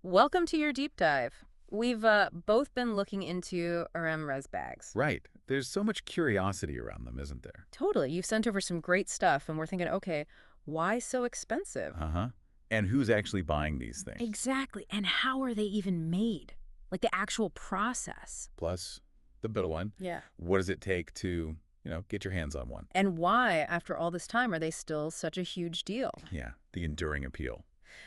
Welcome to your deep dive. We've both been looking into Hermès bags. Right. There's so much curiosity around them, isn't there? Totally. You've sent over some great stuff, and we're thinking, okay, why so expensive? Uh-huh. And who's actually buying these things? Exactly. And how are they even made? Like the actual process. Plus, the middle one. Yeah. What does it take to, get your hands on one? And why, after all this time, are they still such a huge deal? Yeah, the enduring appeal.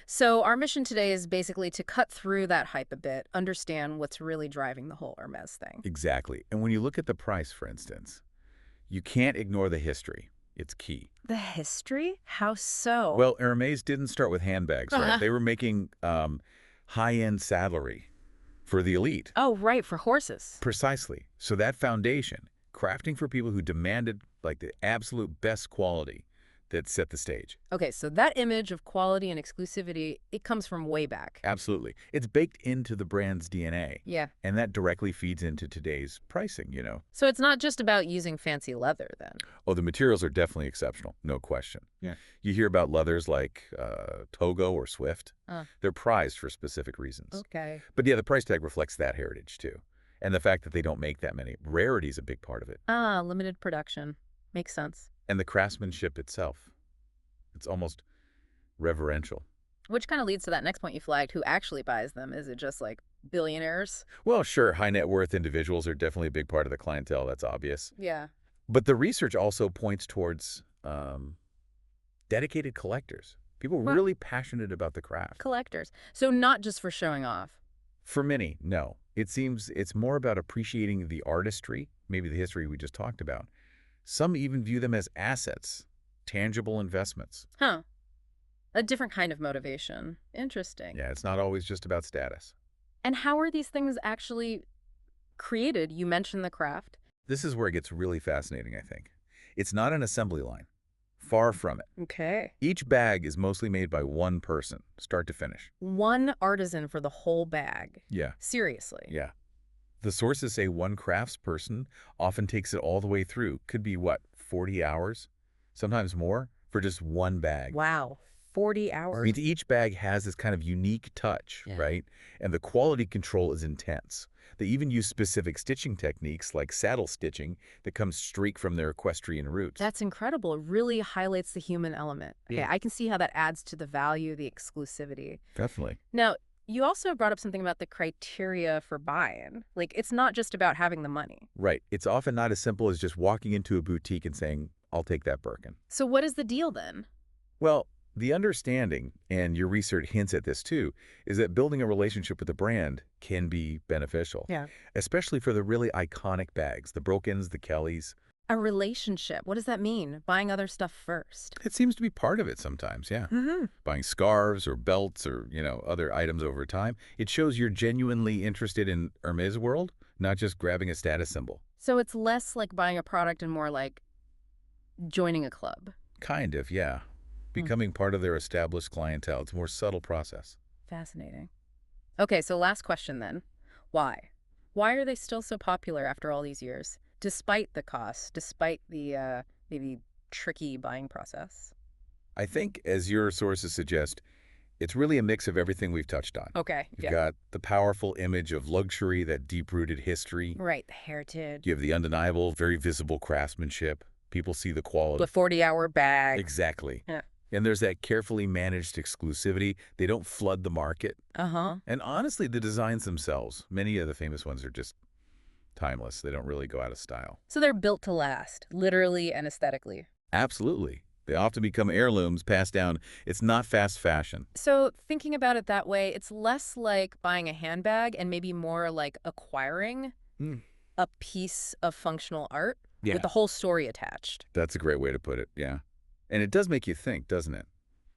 So, our mission today is basically to cut through that hype a bit, understand what's really driving the whole Hermès thing. Exactly. And when you look at the price, for instance, you can't ignore the history. It's key. The history? How so? Well, Hermes didn't start with handbags, right? They were making high-end saddlery for the elite. Oh, right, for horses. Precisely. So that foundation, crafting for people who demanded like the absolute best quality that set the stage. Okay, so that image of quality and exclusivity, it comes from way back. Absolutely. It's baked into the brand's DNA. Yeah. And that directly feeds into today's pricing. So it's not just about using fancy leather then. Oh, the materials are definitely exceptional, no question. Yeah. You hear about leathers like Togo or Swift. Uh, They're prized for specific reasons. okay. But yeah, the price tag reflects that heritage too. And the fact that they don't make that many. Rarity is a big part of it. Ah, limited production. Makes sense. And the craftsmanship itself. It's almost reverential. Which kind of leads to that next point you flagged, who actually buys them. Is it just like billionaires? Well, sure, high net worth individuals are definitely a big part of the clientele. That's obvious. Yeah. But the research also points towards dedicated collectors, people Well, really passionate about the craft. collectors. So not just for showing off. For many, no. It seems it's more about appreciating the artistry, maybe the history we just talked about. Some even view them as assets, tangible investments. Huh. A different kind of motivation. Interesting. Yeah, it's not always just about status. And how are these things actually created? You mentioned the craft. This is where it gets really fascinating, I think. It's not an assembly line. Far from it. Okay. Each bag is mostly made by one person, start to finish. One artisan for the whole bag. Yeah, Seriously. yeah. The sources say one craftsperson often takes it all the way through. Could be, what, 40 hours? Sometimes more for just one bag. Wow. 40 I hours? mean, each bag has this kind of unique touch, Yeah. right? And the quality control is intense. They even use specific stitching techniques like saddle stitching that comes straight from their equestrian roots. That's incredible. It really highlights the human element. Okay, Yeah. I can see how that adds to the value, the exclusivity. Definitely. Now, you also brought up something about the criteria for buying. Like, it's not just about having the money. Right. It's often not as simple as just walking into a boutique and saying, I'll take that Birkin. So what is the deal then? Well, the understanding, and your research hints at this too, is that building a relationship with the brand can be beneficial. Yeah. Especially for the really iconic bags, the Brokens, the Kellys. A relationship. What does that mean? Buying other stuff first. It seems to be part of it sometimes, yeah. Mm-hmm. Buying scarves or belts or, other items over time. It shows you're genuinely interested in Hermes world, not just grabbing a status symbol. So it's less like buying a product and more like joining a club. Kind of, yeah. Becoming part of their established clientele. It's a more subtle process. Fascinating. Okay, so last question then. Why? Why are they still so popular after all these years, despite the cost, despite the maybe tricky buying process? I think, as your sources suggest, it's really a mix of everything we've touched on. Okay, You've got the powerful image of luxury, that deep-rooted history. right, the heritage, You have the undeniable, very visible craftsmanship. People see the quality. the 40-hour bag. Exactly. Yeah. And there's that carefully managed exclusivity. They don't flood the market. Uh-huh. And honestly, the designs themselves, many of the famous ones are just timeless. They don't really go out of style. So they're built to last, literally and aesthetically. Absolutely. They often become heirlooms passed down. It's not fast fashion. So thinking about it that way, it's less like buying a handbag and maybe more like acquiring Mm. a piece of functional art Yeah, with the whole story attached. that's a great way to put it. Yeah. And it does make you think, doesn't it,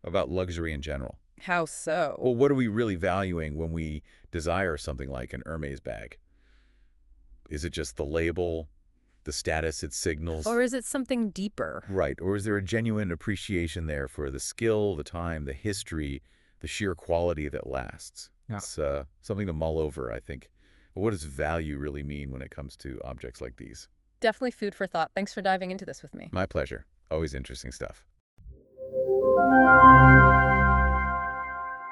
about luxury in general. How so? Well, what are we really valuing when we desire something like an Hermes bag? Is it just the label, the status it signals? Or is it something deeper? Right. Or is there a genuine appreciation there for the skill, the time, the history, the sheer quality that lasts? Yeah. It's something to mull over, I think. But what does value really mean when it comes to objects like these? Definitely food for thought. Thanks for diving into this with me. My pleasure. Always interesting stuff.